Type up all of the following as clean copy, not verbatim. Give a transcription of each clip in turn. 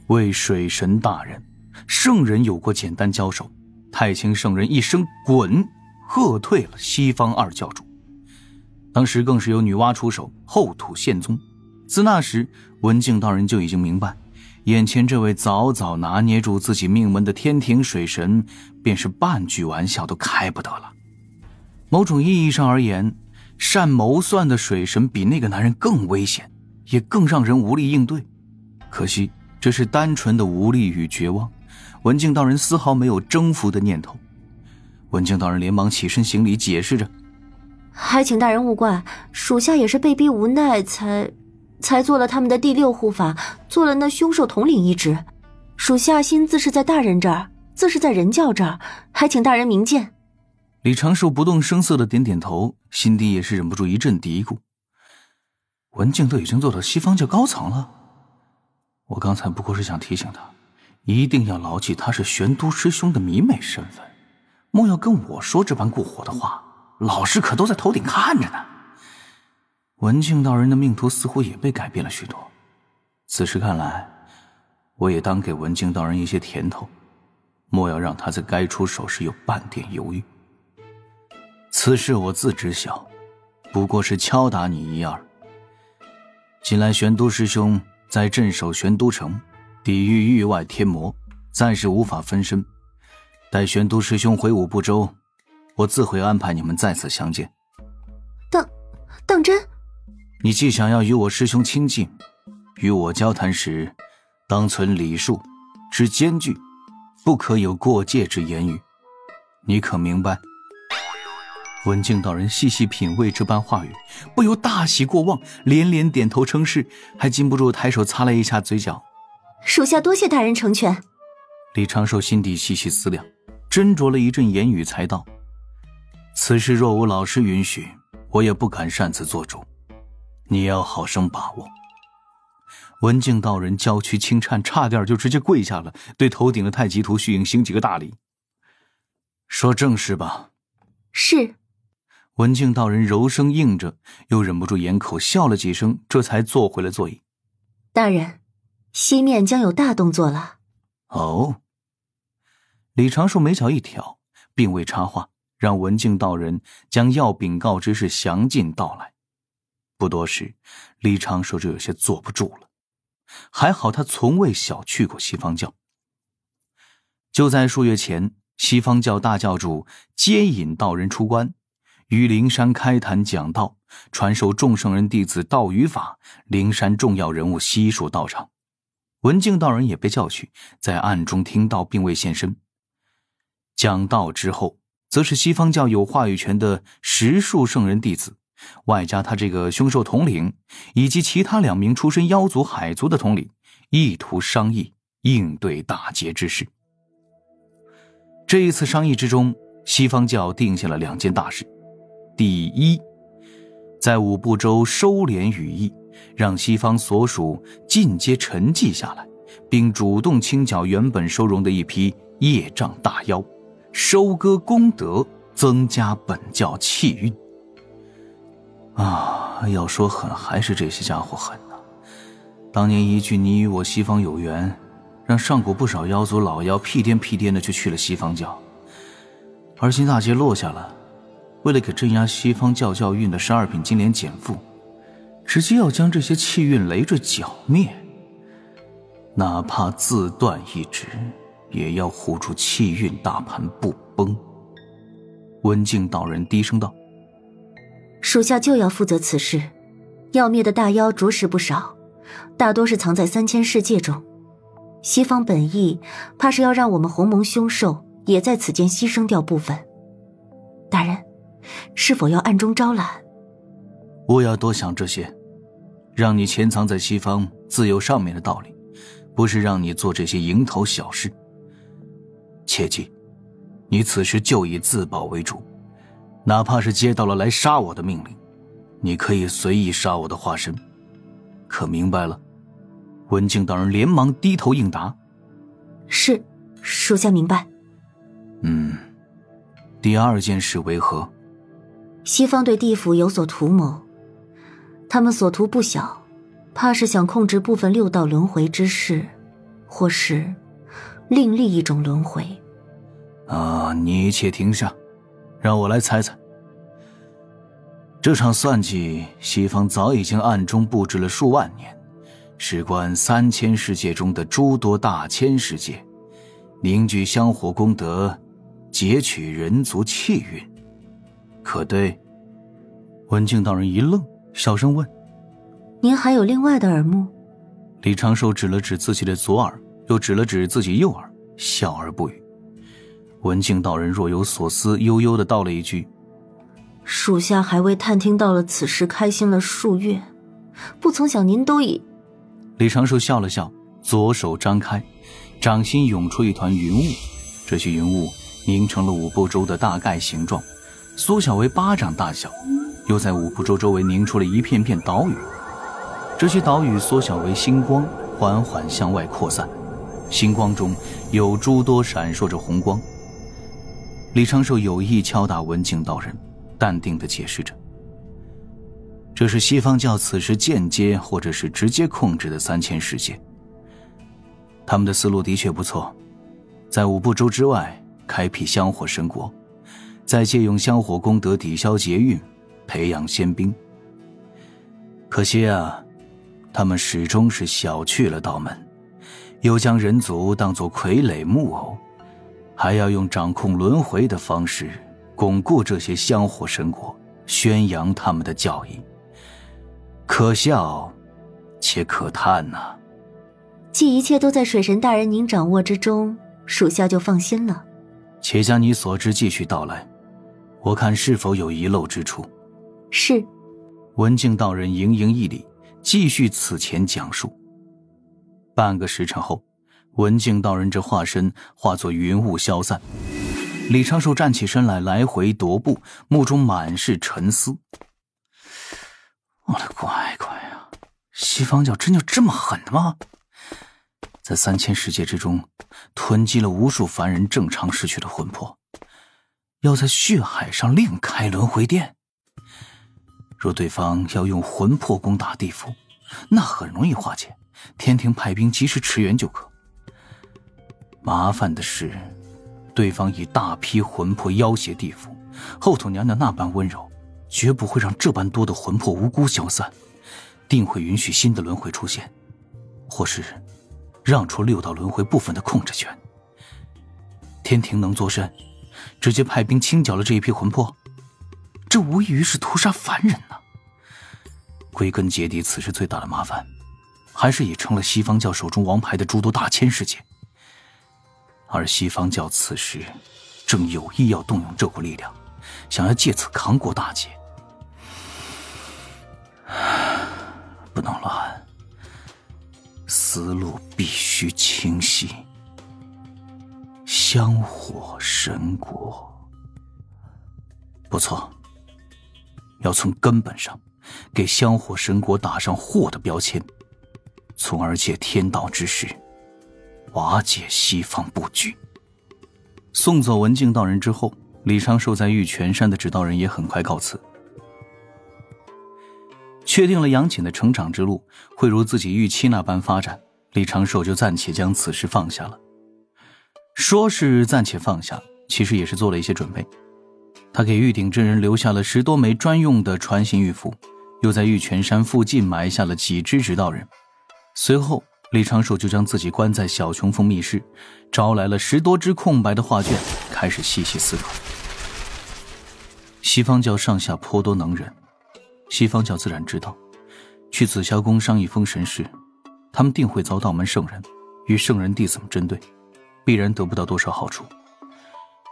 为水神大人，圣人有过简单交手，太清圣人一声滚，喝退了西方二教主。当时更是有女娲出手，后土现宗。自那时，文静道人就已经明白，眼前这位早早拿捏住自己命门的天庭水神，便是半句玩笑都开不得了。某种意义上而言，善谋算的水神比那个男人更危险，也更让人无力应对。可惜这是单纯的无力与绝望，文静道人丝毫没有征服的念头。文静道人连忙起身行礼，解释着：还请大人勿怪，属下也是被逼无奈才做了他们的第6护法，做了那凶兽统领一职。属下心自是在大人这儿，自是在人教这儿，还请大人明鉴。李长寿不动声色地点点头，心底也是忍不住一阵嘀咕：文静都已经做到西方教高层了，我刚才不过是想提醒他，一定要牢记他是玄都师兄的迷妹身份，莫要跟我说这般过火的话，老师可都在头顶看着呢。文静道人的命途似乎也被改变了许多，此时看来，我也当给文静道人一些甜头，莫要让他在该出手时有半点犹豫。此事我自知晓，不过是敲打你一二。近来玄都师兄在镇守玄都城，抵御域外天魔，暂时无法分身。待玄都师兄回5部洲，我自会安排你们再次相见。当真？你既想要与我师兄亲近，与我交谈时，当存礼数之间距，不可有过界之言语，你可明白？文静道人细细品味这般话语，不由大喜过望，连连点头称是，还禁不住抬手擦了一下嘴角。属下多谢大人成全。李长寿心底细细思量，斟酌了一阵言语才道：此事若无老师允许，我也不敢擅自做主，你要好生把握。文静道人娇躯轻颤，差点就直接跪下了，对头顶的太极图虚影行几个大礼。说正事吧。是。文静道人柔声应着，又忍不住掩口笑了几声，这才坐回了座椅。大人，西面将有大动作了。哦。李长寿眉角一挑，并未插话，让文静道人将要禀告之事详尽道来。不多时，李长寿就有些坐不住了。还好他从未小觑过西方教。就在数月前，西方教大教主接引道人出关，于灵山开坛讲道，传授众圣人弟子道语法，灵山重要人物悉数到场。文静道人也被叫去，在暗中听道并未现身。讲道之后，则是西方教有话语权的10数圣人弟子，外加他这个凶兽统领，以及其他2名出身妖族海族的统领，意图商议应对大劫之事。这一次商议之中，西方教定下了2件大事。第一，在5部洲收敛羽翼，让西方所属尽皆沉寂下来，并主动清剿原本收容的一批业障大妖，收割功德，增加本教气运。要说狠，还是这些家伙狠啊！当年一句你与我西方有缘，让上古不少妖族老妖屁颠屁颠的就去了西方教。而今大劫落下了，为了给镇压西方教教运的12品金莲减负，直接要将这些气运累赘剿灭，哪怕自断一职，也要护住气运大盘不崩。文静道人低声道：属下就要负责此事。要灭的大妖着实不少，大多是藏在3000世界中。西方本意怕是要让我们鸿蒙凶兽也在此间牺牲掉部分。大人，是否要暗中招揽？不要多想这些，让你潜藏在西方自有上面的道理，不是让你做这些蝇头小事。切记，你此时就以自保为主，哪怕是接到了来杀我的命令，你可以随意杀我的化身，可明白了？文静道人连忙低头应答：是，属下明白。第2件事为何？西方对地府有所图谋，他们所图不小，怕是想控制部分6道轮回之事，或是另立一种轮回。你且停下，让我来猜猜。这场算计，西方早已经暗中布置了数万年，事关3000世界中的诸多大千世界，凝聚香火功德，截取人族气运，可对？文静道人一愣，小声问：“您还有另外的耳目？”李长寿指了指自己的左耳，又指了指自己右耳，笑而不语。文静道人若有所思，悠悠地道了一句：“属下还未探听到了此事，开心了数月，不曾想您都已……”李长寿笑了笑，左手张开，掌心涌出一团云雾，这些云雾凝成了五步洲的大概形状，缩小为巴掌大小，又在五步洲周围凝出了一片片岛屿。这些岛屿缩小为星光，缓缓向外扩散，星光中有诸多闪烁着红光。李长寿有意敲打文静道人，淡定地解释着：“这是西方教此时间接或者是直接控制的3000世界。他们的思路的确不错，在五步洲之外开辟香火神国，再借用香火功德抵消劫运，培养仙兵。可惜啊，他们始终是小觑了道门，又将人族当作傀儡木偶，还要用掌控轮回的方式巩固这些香火神国，宣扬他们的教义。可笑且可叹呐。既一切都在水神大人您掌握之中，属下就放心了。且将你所知继续道来，我看是否有遗漏之处。是。文静道人盈盈一礼，继续此前讲述。半个时辰后，文静道人这化身化作云雾消散。李长寿站起身来，来回踱步，目中满是沉思。我的乖乖啊，西方教真就这么狠的吗？在3000世界之中囤积了无数凡人正常失去的魂魄，要在血海上另开轮回殿。若对方要用魂魄攻打地府，那很容易化解，天庭派兵及时驰援就可。麻烦的是，对方以大批魂魄要挟地府，后头娘娘那般温柔，绝不会让这般多的魂魄无辜消散，定会允许新的轮回出现，或是让出6道轮回部分的控制权。天庭能作甚？直接派兵清剿了这一批魂魄，这无异于是屠杀凡人呐。归根结底，此事最大的麻烦还是已成了西方教手中王牌的诸多大千世界，而西方教此时正有意要动用这股力量，想要借此扛过大劫。不能乱，思路必须清晰。香火神国，不错，要从根本上给香火神国打上祸的标签，从而借天道之势瓦解西方布局。送走文静道人之后，李长寿在玉泉山的指导人也很快告辞。确定了杨戬的成长之路会如自己预期那般发展，李长寿就暂且将此事放下了。说是暂且放下，其实也是做了一些准备。他给玉鼎真人留下了10多枚专用的传信玉符，又在玉泉山附近埋下了几只指导人。随后李长寿就将自己关在小琼峰密室，招来了10多只空白的画卷，开始细细思考。西方教上下颇多能人，西方教自然知道，去紫霞宫商议封神事，他们定会遭道门圣人与圣人弟子们针对，必然得不到多少好处，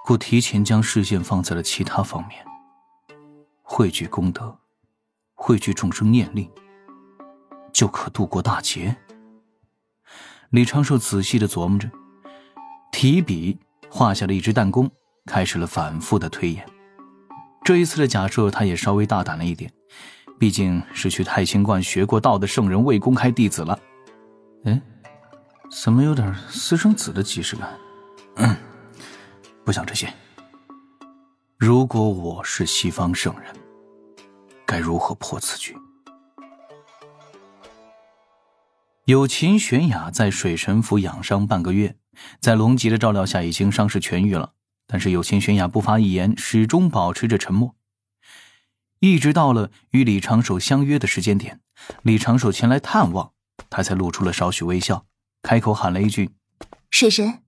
故提前将视线放在了其他方面，汇聚功德，汇聚众生念力，就可度过大劫。李长寿仔细地琢磨着，提笔画下了一只弹弓，开始了反复的推演。这一次的假设他也稍微大胆了一点，毕竟是去太清观学过道的圣人未公开弟子了。怎么有点私生子的即视感？不想这些。如果我是西方圣人，该如何破此局？有秦玄雅在水神府养伤半个月，在龙吉的照料下已经伤势痊愈了，但是有秦玄雅不发一言，始终保持着沉默。一直到了与李长寿相约的时间点，李长寿前来探望，他才露出了少许微笑，开口喊了一句：“水神。”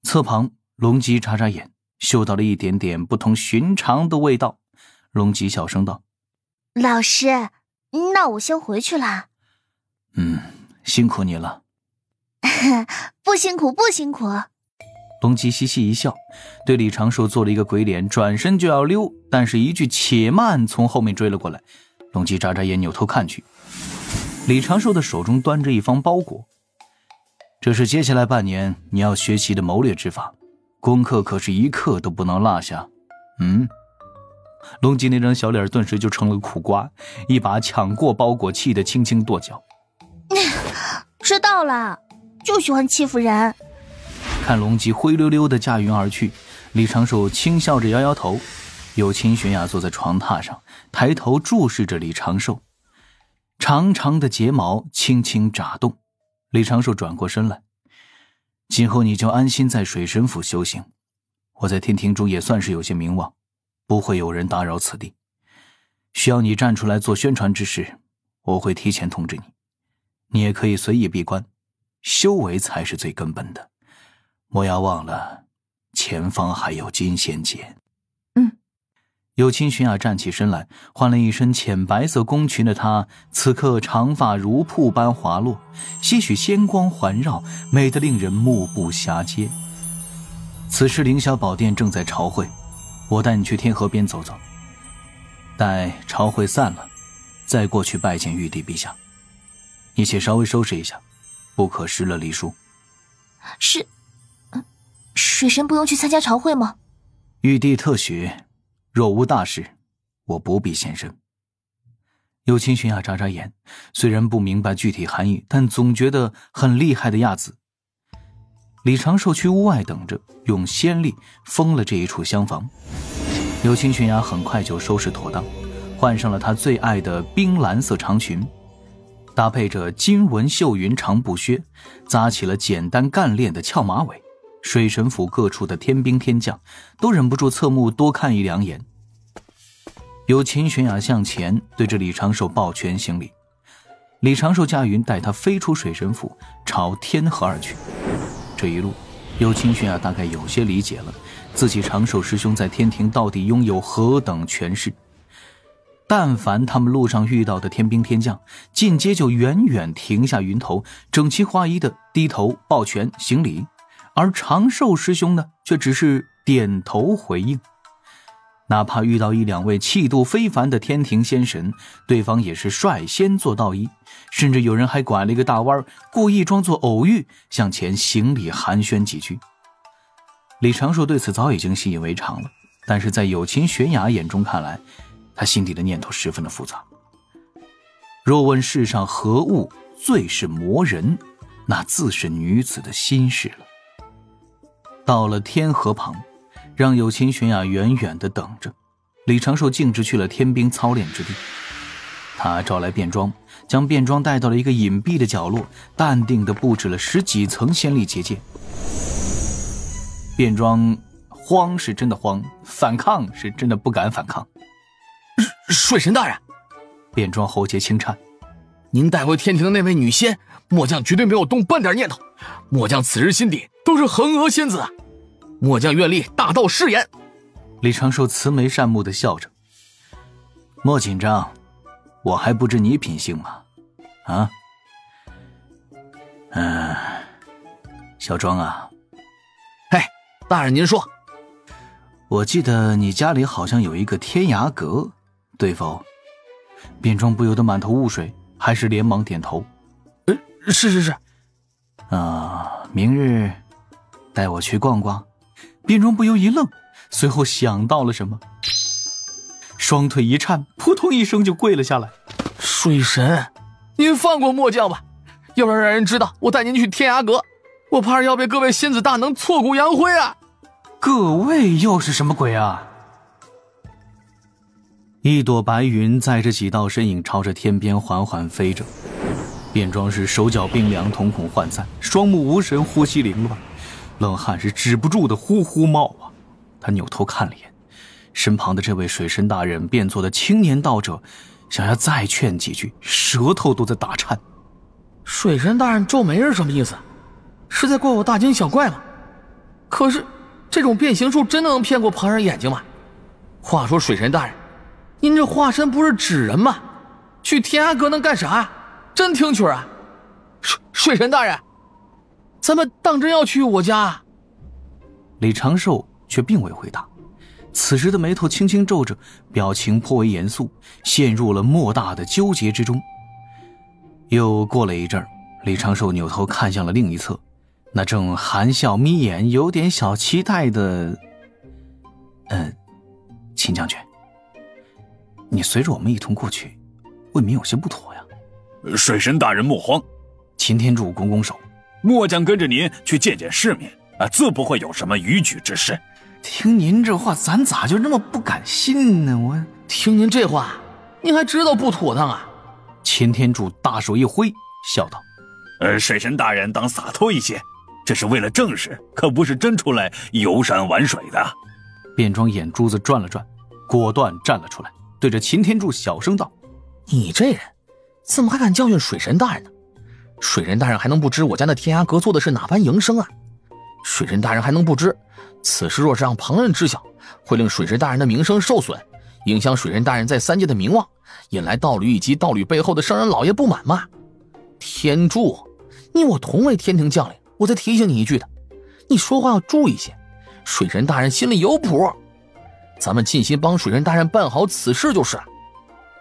侧旁龙吉眨眨眼，嗅到了一点点不同寻常的味道。龙吉小声道：“老师，那我先回去啦。”“辛苦你了。”“不辛苦，不辛苦。”龙吉嘻嘻一笑，对李长寿做了一个鬼脸，转身就要溜，但是一句“且慢”从后面追了过来。龙吉眨眨眼，扭头看去，李长寿的手中端着一方包裹。“这是接下来半年你要学习的谋略之法，功课可是一课都不能落下。”“龙吉那张小脸顿时就成了苦瓜，一把抢过包裹，气得轻轻跺脚。“知道了，就喜欢欺负人。”看龙吉灰溜溜地驾云而去，李长寿轻笑着摇摇头。有秦玄雅坐在床榻上，抬头注视着李长寿，长长的睫毛轻轻眨动。李长寿转过身来：“今后你就安心在水神府修行，我在天庭中也算是有些名望，不会有人打扰此地。需要你站出来做宣传之事，我会提前通知你。你也可以随意闭关，修为才是最根本的。莫要忘了，前方还有金仙界。”“有秦玄雅站起身来，换了一身浅白色宫裙的她，此刻长发如瀑般滑落，些许仙光环绕，美得令人目不暇接。此时凌霄宝殿正在朝会，我带你去天河边走走，待朝会散了，再过去拜见玉帝陛下。你且稍微收拾一下，不可失了礼数。”“是。水神不用去参加朝会吗？”“玉帝特许，若无大事，我不必现身。”有秦玄雅眨眨眼，虽然不明白具体含义，但总觉得很厉害的样子。李长寿去屋外等着，用仙力封了这一处厢房。有秦玄雅很快就收拾妥当，换上了她最爱的冰蓝色长裙，搭配着金纹绣云长布靴，扎起了简单干练的翘马尾。水神府各处的天兵天将都忍不住侧目多看一两眼。有秦玄雅向前对着李长寿抱拳行礼，李长寿驾云带他飞出水神府，朝天河而去。这一路，有秦玄雅大概有些理解了自己长寿师兄在天庭到底拥有何等权势。但凡他们路上遇到的天兵天将，进阶就远远停下云头，整齐划一的低头抱拳行礼，而长寿师兄呢，却只是点头回应。哪怕遇到一两位气度非凡的天庭仙神，对方也是率先做道揖，甚至有人还拐了一个大弯，故意装作偶遇，向前行礼寒暄几句。李长寿对此早已经习以为常了，但是在有秦玄雅眼中看来，他心底的念头十分的复杂。若问世上何物最是磨人，那自是女子的心事了。到了天河旁，让有秦玄雅远远地等着，李长寿径直去了天兵操练之地。他召来便装，将便装带到了一个隐蔽的角落，淡定地布置了10几层仙力结界。便装慌是真的慌，反抗是真的不敢反抗。水神大人，便装喉结轻颤，您带回天庭的那位女仙，末将绝对没有动半点念头。末将此时心底都是恒娥仙子啊！末将愿立大道誓言。李长寿慈眉善目地笑着，莫紧张，我还不知你品性吗？啊？小庄啊。哎，大人您说。我记得你家里好像有一个天涯阁，对否？便装不由得满头雾水，还是连忙点头。是。明日带我去逛逛。便装不由一愣，随后想到了什么，双腿一颤，扑通一声就跪了下来。水神，您放过末将吧，要不然让人知道我带您去天涯阁，我怕是要被各位仙子大能挫骨扬灰啊！各位又是什么鬼啊？一朵白云载着几道身影朝着天边缓缓飞着。卞庄是手脚冰凉，瞳孔涣散，双目无神，呼吸凌乱，冷汗是止不住的呼呼冒啊！他扭头看了一眼身旁的这位水神大人变作的青年道者，想要再劝几句，舌头都在打颤。水神大人皱眉是什么意思？是在怪我大惊小怪吗？可是这种变形术真的能骗过旁人眼睛吗？话说水神大人，您这化身不是纸人吗？去天涯阁能干啥？真听曲啊！水神大人，咱们当真要去我家？李长寿却并未回答，此时的眉头轻轻皱着，表情颇为严肃，陷入了莫大的纠结之中。又过了一阵儿，李长寿扭头看向了另一侧，那正含笑眯眼有点小期待的秦将军，你随着我们一同过去，未免有些不妥呀。水神大人莫慌，秦天柱拱拱手，末将跟着您去见见世面自不会有什么逾矩之事。听您这话，咱咋就这么不敢信呢？我听您这话，您还知道不妥当啊？秦天柱大手一挥，笑道：水神大人当洒脱一些，这是为了正事，可不是真出来游山玩水的。卞庄眼珠子转了转，果断站了出来，对着秦天柱小声道：你这人怎么还敢教训水神大人呢？水神大人还能不知我家那天涯阁做的是哪般营生啊？水神大人还能不知此事若是让旁人知晓，会令水神大人的名声受损，影响水神大人在三界的名望，引来道侣以及道侣背后的商人老爷不满吗？天柱，你我同为天庭将领，我再提醒你一句的，你说话要注意些，水神大人心里有谱，咱们尽心帮水神大人办好此事就是了。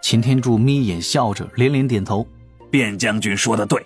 秦天柱眯眼笑着，连连点头：卞将军说得对，